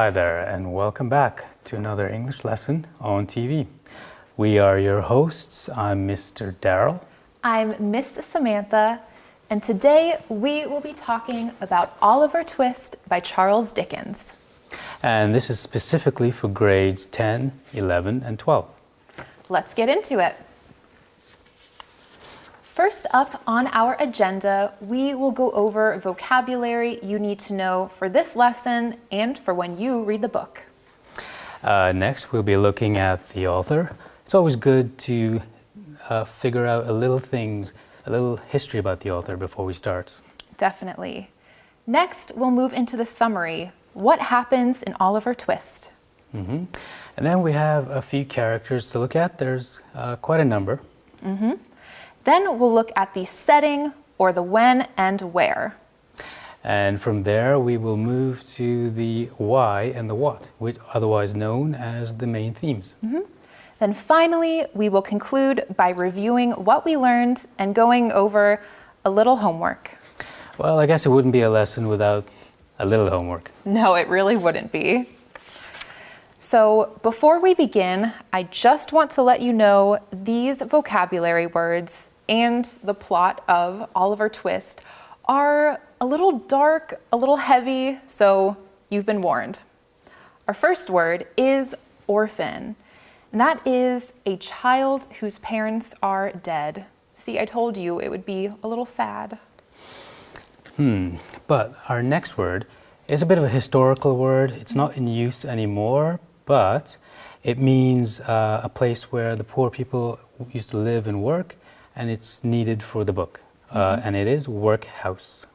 Hi there, and welcome back to another English lesson on TV. We are your hosts. I'm Mr. Daryl. I'm Miss Samantha, and today we will be talking about Oliver Twist by Charles Dickens. And this is specifically for grades 10, 11, and 12. Let's get into it. First up on our agenda, we will go over vocabulary you need to know for this lesson and for when you read the book. Next, we'll be looking at the author. It's always good to figure out a little history about the author before we start. Definitely. Next, we'll move into the summary. What happens in Oliver Twist? And then we have a few characters to look at. There's quite a number. Then we'll look at the setting, or the when and where. And from there, we will move to the why and the what, which otherwise known as the main themes. Then finally, we will conclude by reviewing what we learned and going over a little homework. Well, I guess it wouldn't be a lesson without a little homework. No, it really wouldn't be. So before we begin, I just want to let you know these vocabulary words and the plot of Oliver Twist are a little dark, a little heavy, so you've been warned. Our first word is orphan, and that is a child whose parents are dead. See, I told you it would be a little sad. But our next word is a bit of a historical word. It's not in use anymore, but it means a place where the poor people used to live and work, and it's needed for the book. And it is workhouse.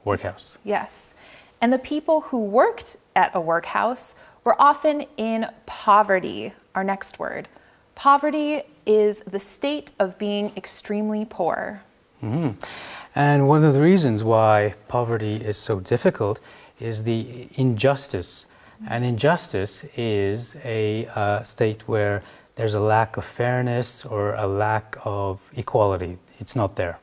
Yes. And the people who worked at a workhouse were often in poverty, our next word. Poverty is the state of being extremely poor. And one of the reasons why poverty is so difficult is the injustice. And injustice is a state where there's a lack of fairness or a lack of equality. It's not there.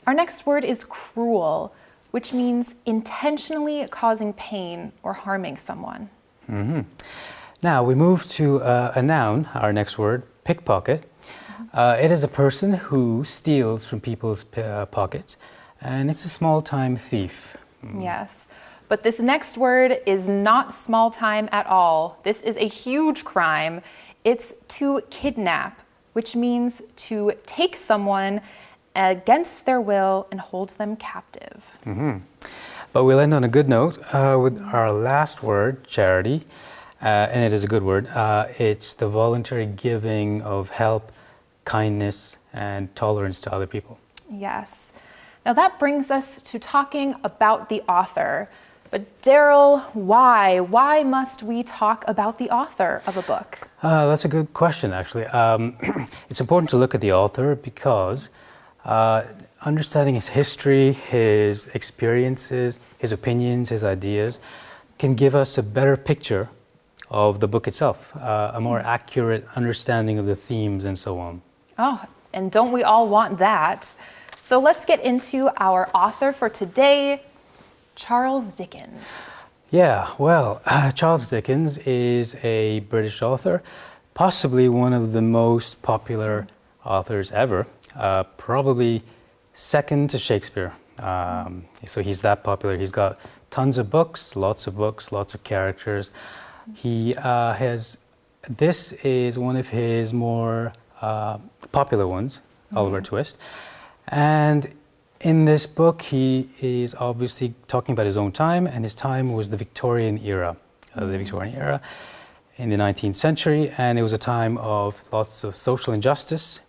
Our next word is cruel, which means intentionally causing pain or harming someone. Now we move to a noun, our next word, pickpocket. It is a person who steals from people's pockets, and it's a small-time thief. Yes, but this next word is not small time at all. This is a huge crime. It's to kidnap, which means to take someone against their will and hold them captive. But we'll end on a good note with our last word, charity, and it is a good word. It's the voluntary giving of help, kindness, and tolerance to other people. Yes. Now that brings us to talking about the author. But Daryl, why? Why must we talk about the author of a book? That's a good question, actually. It's important to look at the author because understanding his history, his experiences, his opinions, his ideas can give us a better picture of the book itself, a more accurate understanding of the themes and so on. Oh, and don't we all want that? So let's get into our author for today, Charles Dickens. Yeah, well, Charles Dickens is a British author, possibly one of the most popular authors ever, probably second to Shakespeare. So he's that popular. He's got tons of books, lots of characters. This is one of his more popular ones, Oliver Twist. And in this book, he is obviously talking about his own time, and his time was the Victorian era. In the 19th century, and it was a time of lots of social injustice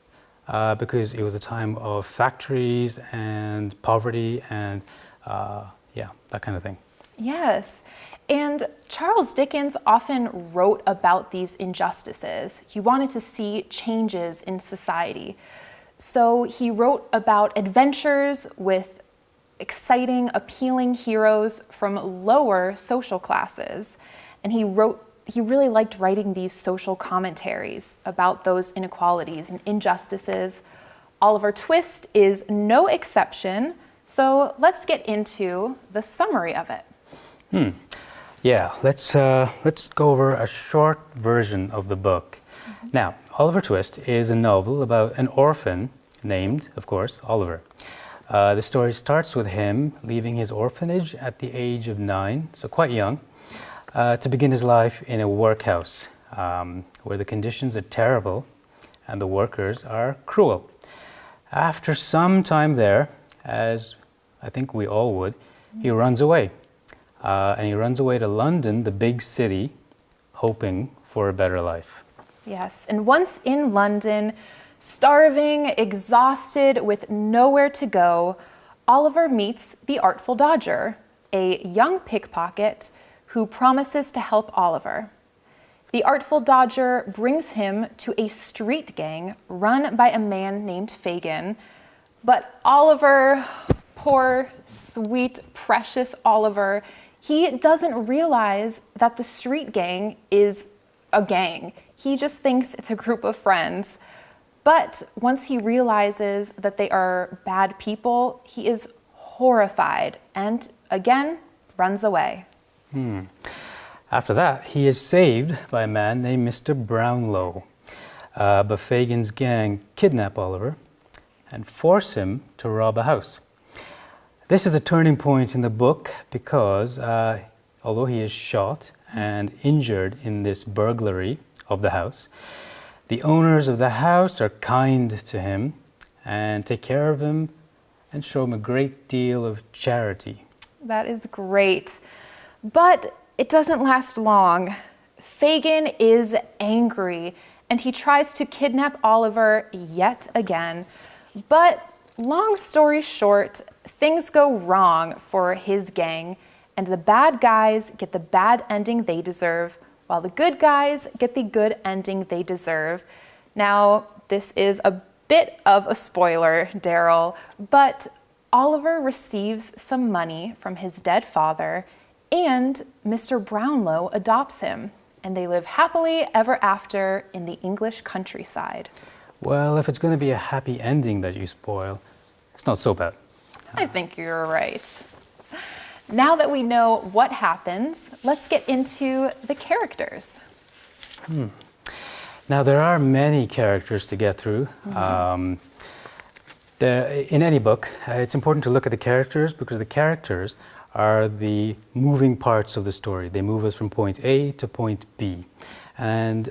because it was a time of factories and poverty and that kind of thing. Yes, and Charles Dickens often wrote about these injustices. He wanted to see changes in society. So he wrote about adventures with exciting, appealing heroes from lower social classes. And he really liked writing these social commentaries about those inequalities and injustices. Oliver Twist is no exception. So let's get into the summary of it. Yeah, let's go over a short version of the book. Now, Oliver Twist is a novel about an orphan named, of course, Oliver. The story starts with him leaving his orphanage at the age of 9, so quite young, to begin his life in a workhouse where the conditions are terrible and the workers are cruel. After some time there, as I think we all would, he runs away. And he runs away to London, the big city, hoping for a better life. Yes, and once in London, starving, exhausted, with nowhere to go, Oliver meets the Artful Dodger, a young pickpocket who promises to help Oliver. The Artful Dodger brings him to a street gang run by a man named Fagin, but Oliver, poor, sweet, precious Oliver, he doesn't realize that the street gang is a gang. He just thinks it's a group of friends. But once he realizes that they are bad people, he is horrified and, again, runs away. After that, he is saved by a man named Mr. Brownlow. But Fagin's gang kidnap Oliver and force him to rob a house. This is a turning point in the book because although he is shot and injured in this burglary of the house, the owners of the house are kind to him and take care of him and show him a great deal of charity. That is great. But it doesn't last long. Fagin is angry and he tries to kidnap Oliver yet again. But long story short, things go wrong for his gang, and the bad guys get the bad ending they deserve, while the good guys get the good ending they deserve. Now, this is a bit of a spoiler, Daryl, but Oliver receives some money from his dead father, and Mr. Brownlow adopts him, and they live happily ever after in the English countryside. Well, if it's going to be a happy ending that you spoil, it's not so bad. I think you're right. Now that we know what happens, let's get into the characters. Now, there are many characters to get through. In any book, it's important to look at the characters because the characters are the moving parts of the story. They move us from point A to point B. And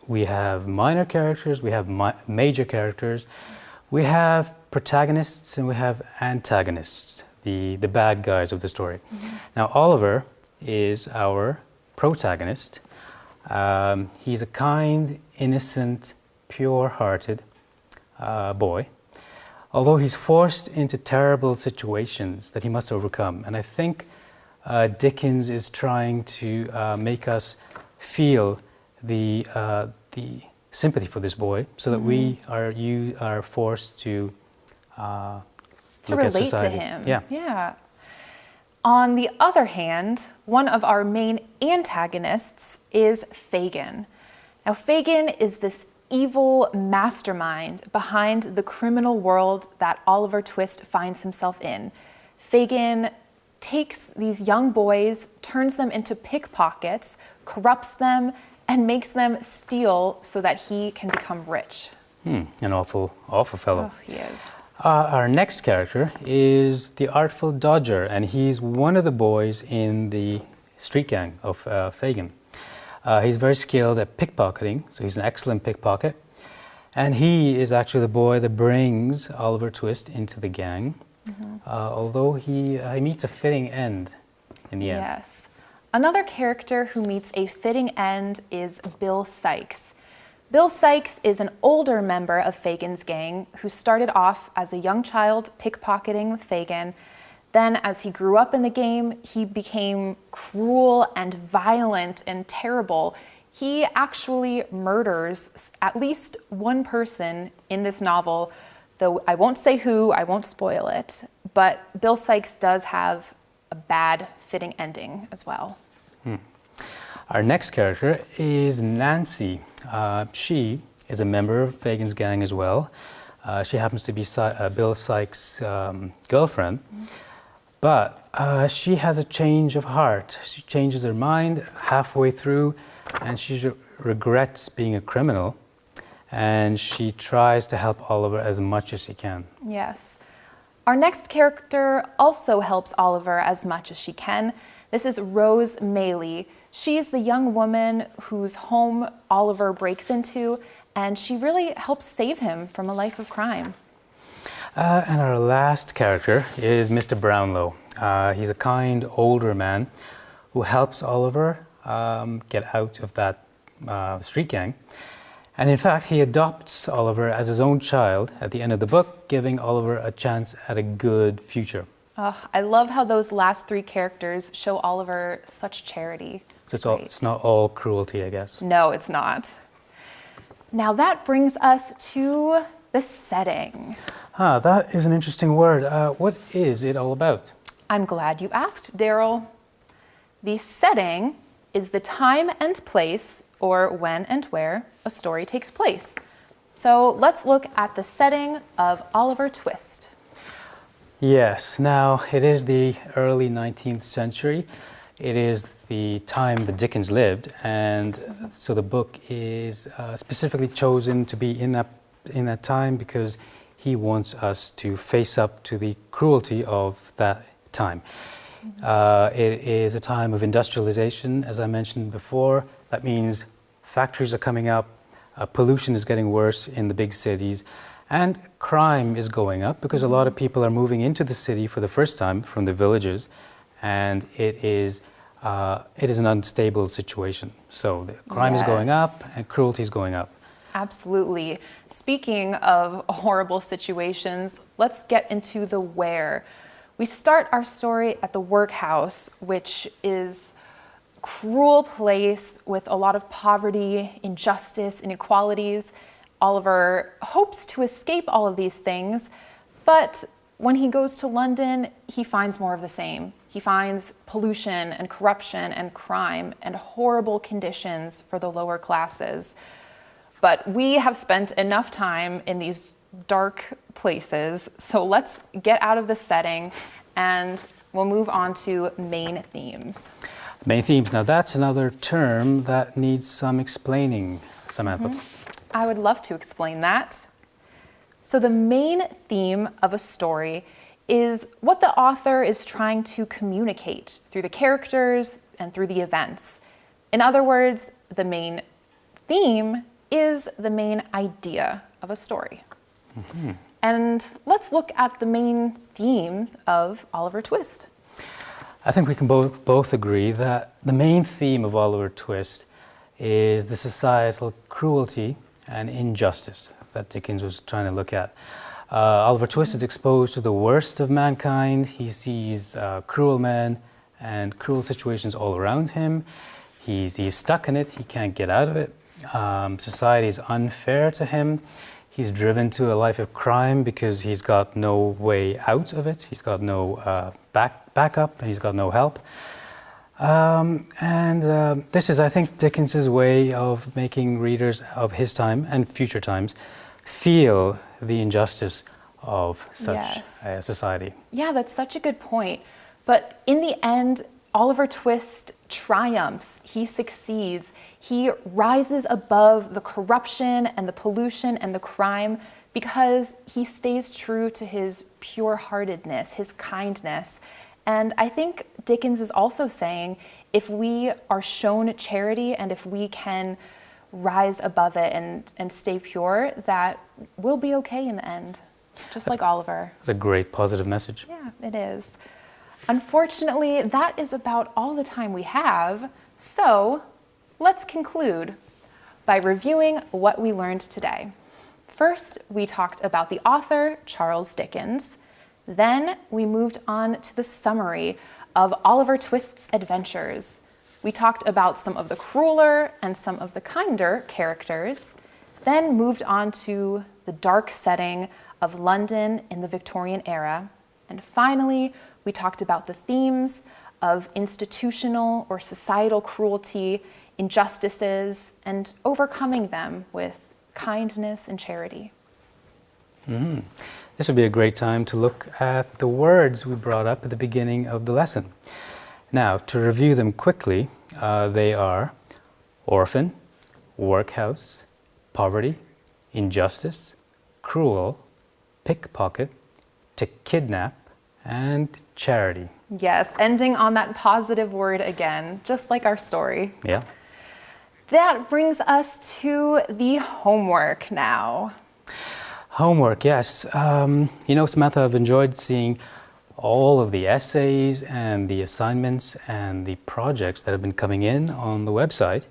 we have minor characters, we have major characters, we have protagonists and we have antagonists, the bad guys of the story. Now, Oliver is our protagonist. He's a kind, innocent, pure-hearted boy, although he's forced into terrible situations that he must overcome. And I think Dickens is trying to make us feel the sympathy for this boy, so that we are forced to look at relate society. to him. Yeah. On the other hand, one of our main antagonists is Fagin. Now, Fagin is this evil mastermind behind the criminal world that Oliver Twist finds himself in. Fagin takes these young boys, turns them into pickpockets, corrupts them, and makes them steal so that he can become rich. An awful fellow. Oh, he is. Our next character is the Artful Dodger, and he's one of the boys in the street gang of Fagin. He's very skilled at pickpocketing, so he's an excellent pickpocket. And he is actually the boy that brings Oliver Twist into the gang, although he meets a fitting end in the end. Yes. Another character who meets a fitting end is Bill Sikes. Bill Sikes is an older member of Fagin's gang who started off as a young child pickpocketing with Fagin. Then, as he grew up in the game, he became cruel and violent and terrible. He actually murders at least one person in this novel, though I won't say who, I won't spoil it. But Bill Sikes does have a bad fitting ending as well. Our next character is Nancy. She is a member of Fagin's gang as well. She happens to be Bill Sikes' girlfriend. But she has a change of heart. She changes her mind halfway through, and she regrets being a criminal, and she tries to help Oliver as much as she can. Yes. Our next character also helps Oliver as much as she can. This is Rose Maylie. She's the young woman whose home Oliver breaks into, and she really helps save him from a life of crime. And our last character is Mr. Brownlow. He's a kind older man who helps Oliver get out of that street gang. And in fact, he adopts Oliver as his own child at the end of the book, giving Oliver a chance at a good future. I love how those last three characters show Oliver such charity. So it's not all cruelty, I guess. No, it's not. Now that brings us to the setting. That is an interesting word. What is it all about? I'm glad you asked, Daryl. The setting is the time and place, or when and where, a story takes place. So let's look at the setting of Oliver Twist. Yes, now it is the early 19th century. It is the time that Dickens lived, and so the book is specifically chosen to be in that time because he wants us to face up to the cruelty of that time. It is a time of industrialization, as I mentioned before. That means factories are coming up, pollution is getting worse in the big cities, and crime is going up because a lot of people are moving into the city for the first time from the villages, and it is an unstable situation. So the crime is going up and cruelty is going up. Absolutely. Speaking of horrible situations, let's get into the where. We start our story at the workhouse, which is a cruel place with a lot of poverty, injustice, inequalities. Oliver hopes to escape all of these things, but when he goes to London, he finds more of the same. He finds pollution and corruption and crime and horrible conditions for the lower classes. But we have spent enough time in these dark places, so let's get out of the setting and we'll move on to main themes. Main themes, now that's another term that needs some explaining, Samantha. I would love to explain that. So the main theme of a story is what the author is trying to communicate through the characters and through the events. In other words, the main theme is the main idea of a story. And let's look at the main theme of Oliver Twist. I think we can both agree that the main theme of Oliver Twist is the societal cruelty and injustice that Dickens was trying to look at. Oliver Twist is exposed to the worst of mankind. He sees cruel men and cruel situations all around him. He's stuck in it. He can't get out of it. Society is unfair to him. He's driven to a life of crime because he's got no way out of it. He's got no backup, and he's got no help. This is, I think, Dickens's way of making readers of his time and future times feel the injustice of such a society. Yeah, that's such a good point. But in the end, Oliver Twist triumphs. He succeeds. He rises above the corruption and the pollution and the crime because he stays true to his pure-heartedness, his kindness. And I think Dickens is also saying if we are shown charity and if we can rise above it and stay pure, that we'll be okay in the end, just like Oliver. It's a great positive message. Yeah, it is. Unfortunately, that is about all the time we have, so let's conclude by reviewing what we learned today. First, we talked about the author, Charles Dickens. Then we moved on to the summary of Oliver Twist's adventures. We talked about some of the crueler and some of the kinder characters, then moved on to the dark setting of London in the Victorian era. And finally, we talked about the themes of institutional or societal cruelty, injustices, and overcoming them with kindness and charity. this would be a great time to look at the words we brought up at the beginning of the lesson. Now, to review them quickly, they are orphan, workhouse, poverty, injustice, cruel, pickpocket, to kidnap, and charity. Yes, ending on that positive word again, just like our story. Yeah. That brings us to the homework now. Homework, yes. You know, Samantha, I've enjoyed seeing all of the essays and the assignments and the projects that have been coming in on the website.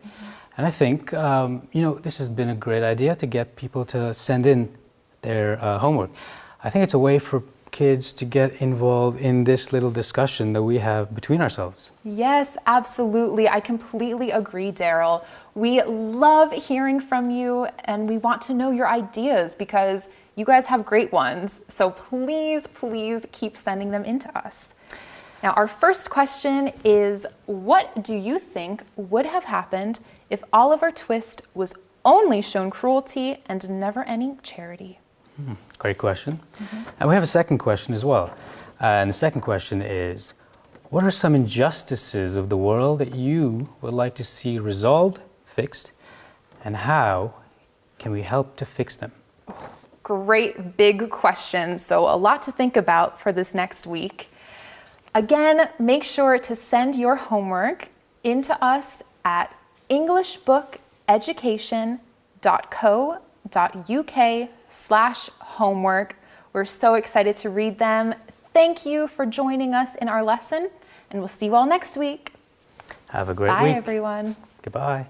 And I think, you know, this has been a great idea to get people to send in their homework. I think it's a way for kids to get involved in this little discussion that we have between ourselves. Yes, absolutely. I completely agree, Daryl. We love hearing from you and we want to know your ideas because you guys have great ones. So please, please keep sending them in to us. Now, our first question is, what do you think would have happened if Oliver Twist was only shown cruelty and never any charity? Great question. And we have a second question as well. And the second question is, what are some injustices of the world that you would like to see resolved, fixed, and how can we help to fix them? Great big question. So a lot to think about for this next week. Again, make sure to send your homework into us at englishbookeducation.co.uk/homework. We're so excited to read them. Thank you for joining us in our lesson, and we'll see you all next week. Have a great week. Bye, everyone. Goodbye.